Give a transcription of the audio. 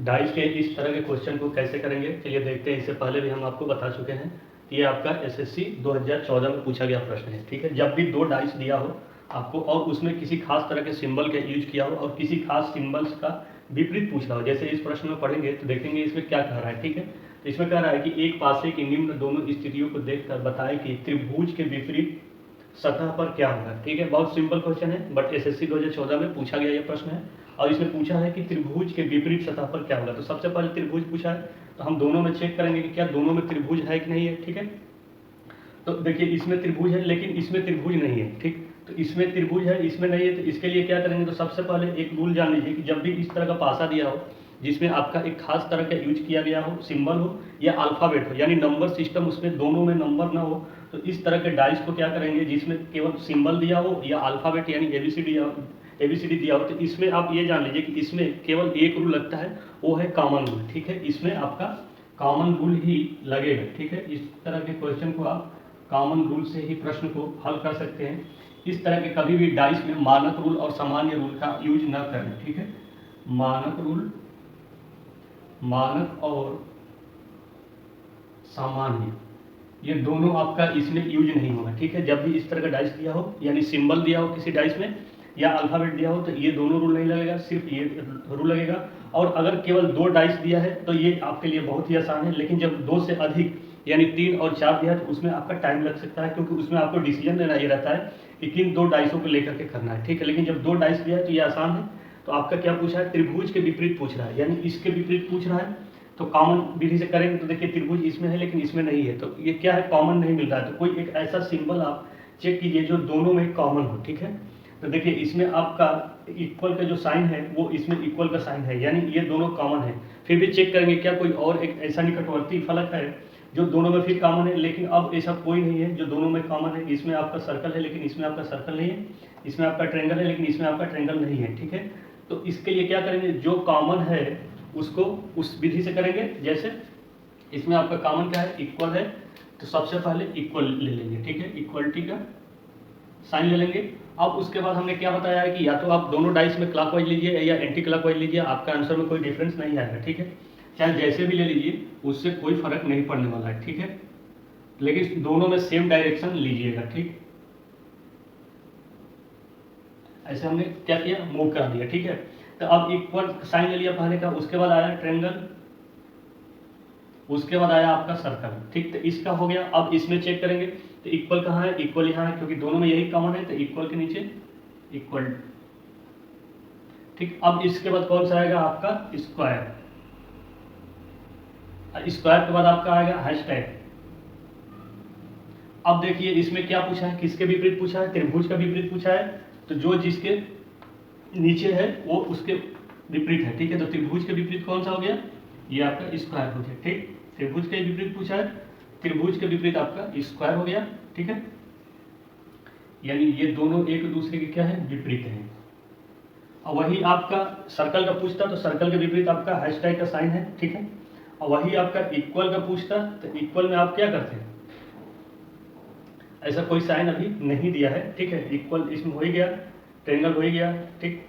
Dice के इस तरह के क्वेश्चन को कैसे करेंगे चलिए देखते हैं। इससे पहले भी हम आपको बता चुके हैं। ये आपका एसएससी 2014 में पूछा गया प्रश्न है, ठीक है। जब भी दो डाइस दिया हो आपको और उसमें किसी खास तरह के सिंबल का यूज किया हो और किसी खास सिंबल्स का विपरीत पूछ रहा हो, जैसे इस प्रश्न में पढ़ेंगे तो देखेंगे इसमें क्या कह रहा है, ठीक है। तो इसमें कह रहा है कि एक पासे की निम्न दोनों स्थितियों को देखकर बताएं कि त्रिभुज के विपरीत सतह पर क्या होगा, ठीक है। बहुत सिंपल क्वेश्चन है, बट एसएससी 2014 में पूछा गया ये प्रश्न है और इसमें पूछा है कि त्रिभुज के विपरीत सतह पर क्या होगा। तो सबसे पहले त्रिभुज पूछा है तो हम दोनों में चेक करेंगे कि क्या दोनों में त्रिभुज है कि नहीं है, ठीक है। तो देखिए इसमें त्रिभुज है लेकिन इसमें त्रिभुज नहीं है, ठीक। तो इसमें त्रिभुज है इसमें नहीं है, तो इसके लिए क्या करेंगे, तो सबसे पहले एक रूल जान लीजिए कि जब भी इस तरह का पासा दिया हो जिसमें आपका एक खास तरह का यूज किया गया हो, सिंबल हो या अल्फाबेट हो, यानी नंबर सिस्टम उसमें दोनों में नंबर ना हो, तो इस तरह के डाइस को क्या करेंगे जिसमें केवल सिंबल दिया हो या अल्फाबेट यानी एबीसीडी दिया हो, तो इसमें आप ये जान लीजिए कि इसमें केवल एक रूल लगता है, वो है कॉमन रूल, ठीक है। इसमें आपका कॉमन रूल ही लगेगा, ठीक है। इस तरह के क्वेश्चन को आप कॉमन रूल से ही प्रश्न को हल कर सकते हैं। इस तरह के कभी भी डाइस में मानक रूल और सामान्य रूल का यूज न करें, ठीक है। मानक और सामान्य ये दोनों आपका इसमें यूज नहीं होगा, ठीक है। जब भी इस तरह का डाइस दिया हो यानी सिंबल दिया हो किसी डाइस में या अल्फाबेट दिया हो तो ये दोनों रूल नहीं लगेगा, सिर्फ ये रूल लगेगा। और अगर केवल दो डाइस दिया है तो ये आपके लिए बहुत ही आसान है, लेकिन जब दो से अधिक यानी 3 और 4 दिया है तो उसमें आपका टाइम लग सकता है, क्योंकि उसमें आपको डिसीजन लेना ये रहता है कि किन दो डाइसों को लेकर के करना है, ठीक है। लेकिन जब दो डाइस दिया है तो ये आसान है। तो आपका क्या पूछा है, त्रिभुज के विपरीत पूछ रहा है, यानी इसके विपरीत पूछ रहा है। तो कॉमन विधि से करेंगे तो देखिए त्रिभुज इसमें है लेकिन इसमें नहीं है, तो ये क्या है, कॉमन नहीं मिल रहा है। तो कोई एक ऐसा सिंबल आप चेक कीजिए जो दोनों में कॉमन हो, ठीक है। तो देखिए इसमें आपका इक्वल का जो साइन है वो इसमें इक्वल का साइन है, यानी ये दोनों कॉमन है। फिर भी चेक करेंगे क्या कोई और एक ऐसा निकटवर्ती फलक है जो दोनों में फिर कॉमन है, लेकिन अब ऐसा कोई नहीं है जो दोनों में कॉमन है। इसमें आपका सर्कल है लेकिन इसमें आपका सर्कल नहीं है, इसमें आपका ट्रेंगल है लेकिन इसमें आपका ट्रेंगल नहीं है, ठीक है। तो इसके लिए क्या करेंगे, जो कॉमन है उसको उस विधि से करेंगे। जैसे इसमें आपका कॉमन क्या है, इक्वल है, तो सबसे पहले इक्वल ले लेंगे, ठीक है। इक्वलिटी का साइन ले लेंगे। अब उसके बाद हमने क्या बताया है कि या तो आप दोनों डाइस में क्लॉकवाइज लीजिए या एंटी क्लॉकवाइज लीजिए, आपका आंसर में कोई डिफरेंस नहीं आएगा, ठीक है। चाहे जैसे भी ले लीजिए उससे कोई फर्क नहीं पड़ने वाला है, ठीक है। लेकिन दोनों में सेम डायरेक्शन लीजिएगा, ठीक। ऐसे हमने क्या किया, मूव कर दिया, ठीक है। तो अब इक्वल साइन ले लिया पहले का, उसके बाद आया ट्रायंगल, उसके बाद आया आपका सर्कल, ठीक। तो इसका हो गया। अब इसमें चेक करेंगे तो इक्वल कहाँ है, इक्वल यहाँ है, क्योंकि दोनों में यही कॉमन है, तो इक्वल के नीचे इक्वल, ठीक। अब इसके बाद कौन सा आएगा आपका स्क्वायर, स्क्वायर के बाद आपका आएगा हैशटैग। अब देखिए इसमें क्या पूछा है, किसके विपरीत पूछा है, त्रिभुज का विपरीत पूछा है, तो जो जिसके नीचे है वो उसके विपरीत है, ठीक है। तो त्रिभुज के विपरीत कौन सा हो गया, ये आपका स्क्वायर हो गया, ठीक। त्रिभुज के विपरीत पूछा है, त्रिभुज के विपरीत आपका स्क्वायर हो गया, ठीक है। यानी ये दोनों एक दूसरे के क्या है, विपरीत हैं। और वही आपका सर्कल का पूछता तो सर्कल के विपरीत आपका हैशटैग का साइन है, ठीक है। और वही आपका इक्वल का पूछता तो इक्वल में आप क्या करते हैं, ऐसा कोई साइन अभी नहीं दिया है, ठीक है। इक्वल इसमें हो ही गया, ट्रायंगल हो ही गया, ठीक।